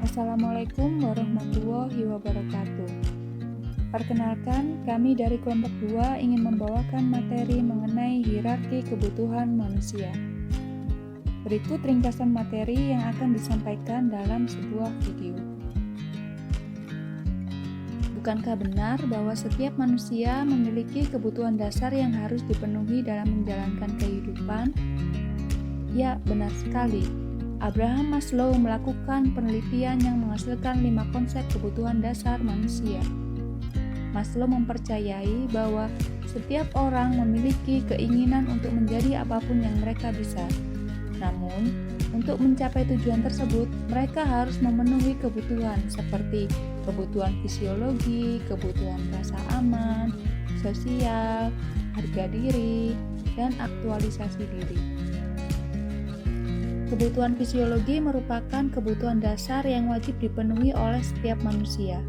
Assalamualaikum warahmatullahi wabarakatuh. Perkenalkan, kami dari kelompok 2 ingin membawakan materi mengenai hierarki kebutuhan manusia. Berikut ringkasan materi yang akan disampaikan dalam sebuah video. Bukankah benar bahwa setiap manusia memiliki kebutuhan dasar yang harus dipenuhi dalam menjalankan kehidupan? Ya, benar sekali. Abraham Maslow melakukan penelitian yang menghasilkan 5 konsep kebutuhan dasar manusia. Maslow mempercayai bahwa setiap orang memiliki keinginan untuk menjadi apapun yang mereka bisa. Namun, untuk mencapai tujuan tersebut, mereka harus memenuhi kebutuhan seperti kebutuhan fisiologi, kebutuhan rasa aman, sosial, harga diri, dan aktualisasi diri. Kebutuhan fisiologi merupakan kebutuhan dasar yang wajib dipenuhi oleh setiap manusia.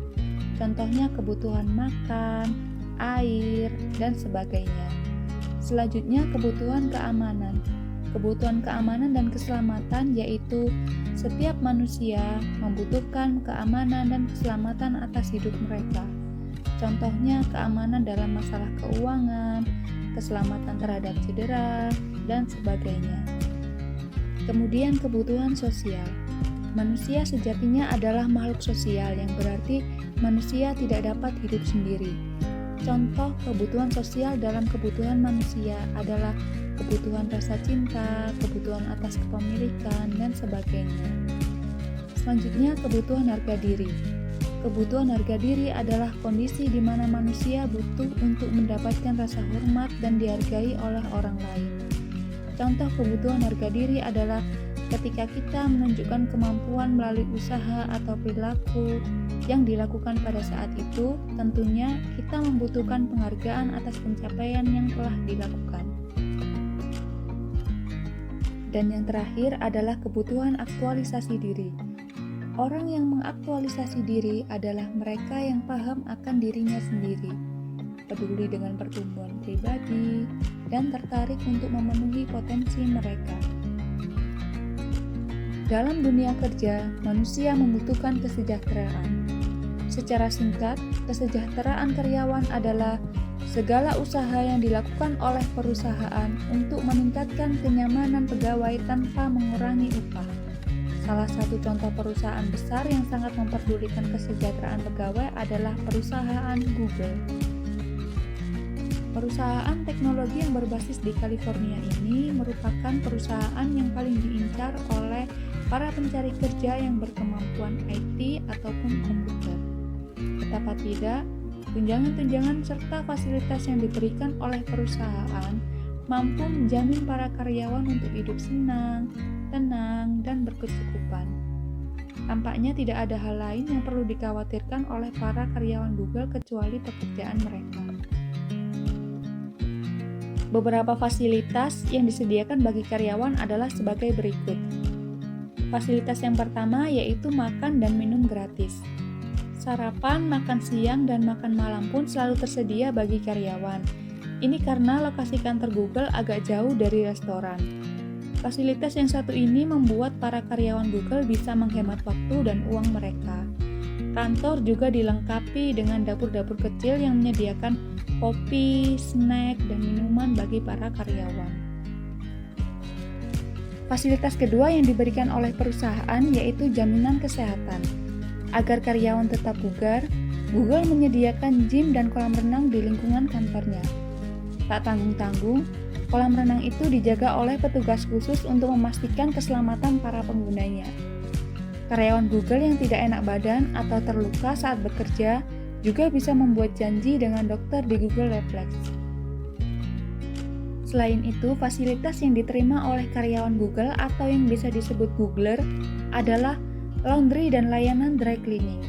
Contohnya kebutuhan makan, air, dan sebagainya. Selanjutnya kebutuhan keamanan. Kebutuhan keamanan dan keselamatan yaitu setiap manusia membutuhkan keamanan dan keselamatan atas hidup mereka. Contohnya keamanan dalam masalah keuangan, keselamatan terhadap cedera, dan sebagainya. Kemudian kebutuhan sosial. Manusia sejatinya adalah makhluk sosial yang berarti manusia tidak dapat hidup sendiri. Contoh kebutuhan sosial dalam kebutuhan manusia adalah kebutuhan rasa cinta, kebutuhan atas kepemilikan, dan sebagainya. Selanjutnya kebutuhan harga diri. Kebutuhan harga diri adalah kondisi di mana manusia butuh untuk mendapatkan rasa hormat dan dihargai oleh orang lain. Contoh kebutuhan harga diri adalah ketika kita menunjukkan kemampuan melalui usaha atau perilaku yang dilakukan pada saat itu, tentunya kita membutuhkan penghargaan atas pencapaian yang telah dilakukan. Dan yang terakhir adalah kebutuhan aktualisasi diri. Orang yang mengaktualisasi diri adalah mereka yang paham akan dirinya sendiri, peduli dengan pertumbuhan pribadi, dan tertarik untuk memenuhi potensi mereka. Dalam dunia kerja, manusia membutuhkan kesejahteraan. Secara singkat, kesejahteraan karyawan adalah segala usaha yang dilakukan oleh perusahaan untuk meningkatkan kenyamanan pegawai tanpa mengurangi upah. Salah satu contoh perusahaan besar yang sangat memperdulikan kesejahteraan pegawai adalah perusahaan Google. Perusahaan teknologi yang berbasis di California ini merupakan perusahaan yang paling diincar oleh para pencari kerja yang berkemampuan IT ataupun komputer. Betapa tidak, tunjangan-tunjangan serta fasilitas yang diberikan oleh perusahaan mampu menjamin para karyawan untuk hidup senang, tenang, dan berkecukupan. Tampaknya tidak ada hal lain yang perlu dikhawatirkan oleh para karyawan Google kecuali pekerjaan mereka. Beberapa fasilitas yang disediakan bagi karyawan adalah sebagai berikut. Fasilitas yang pertama yaitu makan dan minum gratis. Sarapan, makan siang, dan makan malam pun selalu tersedia bagi karyawan. Ini karena lokasi kantor Google agak jauh dari restoran. Fasilitas yang satu ini membuat para karyawan Google bisa menghemat waktu dan uang mereka. Kantor juga dilengkapi dengan dapur-dapur kecil yang menyediakan kopi, snack, dan minuman bagi para karyawan. Fasilitas kedua yang diberikan oleh perusahaan yaitu jaminan kesehatan. Agar karyawan tetap bugar, Google menyediakan gym dan kolam renang di lingkungan kantornya. Tak tanggung-tanggung, kolam renang itu dijaga oleh petugas khusus untuk memastikan keselamatan para penggunanya. Karyawan Google yang tidak enak badan atau terluka saat bekerja juga bisa membuat janji dengan dokter di Google Reflex. Selain itu, fasilitas yang diterima oleh karyawan Google atau yang bisa disebut Googler adalah laundry dan layanan dry cleaning.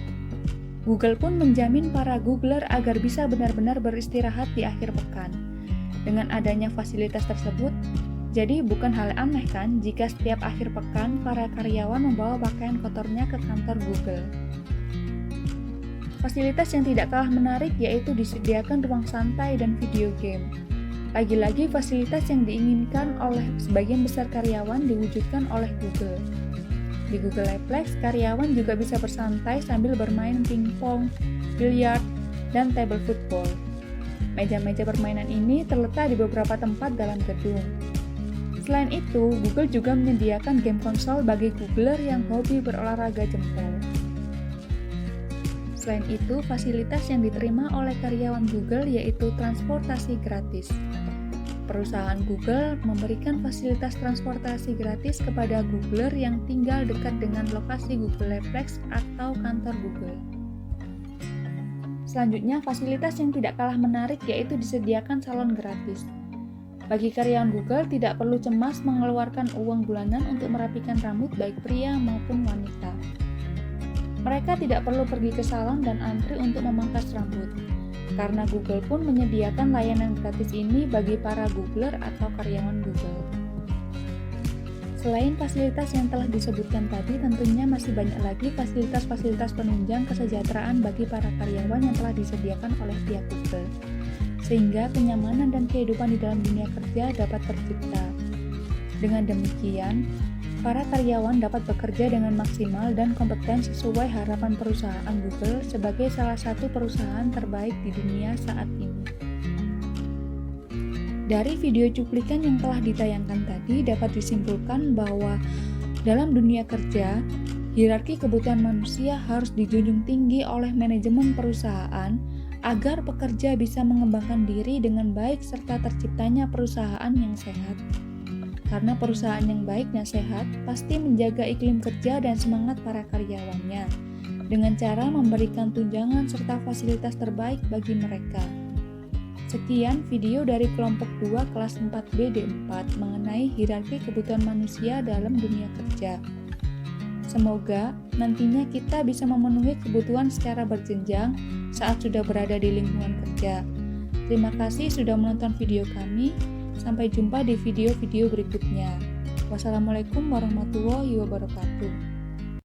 Google pun menjamin para Googler agar bisa benar-benar beristirahat di akhir pekan. Dengan adanya fasilitas tersebut, jadi bukan hal aneh kan jika setiap akhir pekan para karyawan membawa pakaian kotornya ke kantor Google. Fasilitas yang tidak kalah menarik yaitu disediakan ruang santai dan video game. Lagi-lagi fasilitas yang diinginkan oleh sebagian besar karyawan diwujudkan oleh Google. Di Google Leplex, karyawan juga bisa bersantai sambil bermain pingpong, biliar, dan table football. Meja-meja permainan ini terletak di beberapa tempat dalam gedung. Selain itu, Google juga menyediakan game konsol bagi Googler yang hobi berolahraga jempol. Selain itu, fasilitas yang diterima oleh karyawan Google yaitu transportasi gratis. Perusahaan Google memberikan fasilitas transportasi gratis kepada Googler yang tinggal dekat dengan lokasi Google Leplex atau kantor Google. Selanjutnya, fasilitas yang tidak kalah menarik yaitu disediakan salon gratis. Bagi karyawan Google, tidak perlu cemas mengeluarkan uang bulanan untuk merapikan rambut baik pria maupun wanita. Mereka tidak perlu pergi ke salon dan antri untuk memangkas rambut, karena Google pun menyediakan layanan gratis ini bagi para Googler atau karyawan Google. Selain fasilitas yang telah disebutkan tadi, tentunya masih banyak lagi fasilitas-fasilitas penunjang kesejahteraan bagi para karyawan yang telah disediakan oleh pihak Google, sehingga kenyamanan dan kehidupan di dalam dunia kerja dapat tercipta. Dengan demikian, para karyawan dapat bekerja dengan maksimal dan kompeten sesuai harapan perusahaan Google sebagai salah satu perusahaan terbaik di dunia saat ini. Dari video cuplikan yang telah ditayangkan tadi dapat disimpulkan bahwa dalam dunia kerja, hierarki kebutuhan manusia harus dijunjung tinggi oleh manajemen perusahaan agar pekerja bisa mengembangkan diri dengan baik serta terciptanya perusahaan yang sehat. Karena perusahaan yang baik dan sehat pasti menjaga iklim kerja dan semangat para karyawannya dengan cara memberikan tunjangan serta fasilitas terbaik bagi mereka. Sekian video dari kelompok 2 kelas 4B D4 mengenai hierarki kebutuhan manusia dalam dunia kerja. Semoga nantinya kita bisa memenuhi kebutuhan secara berjenjang saat sudah berada di lingkungan kerja. Terima kasih sudah menonton video kami. Sampai jumpa di video-video berikutnya. Wassalamualaikum warahmatullahi wabarakatuh.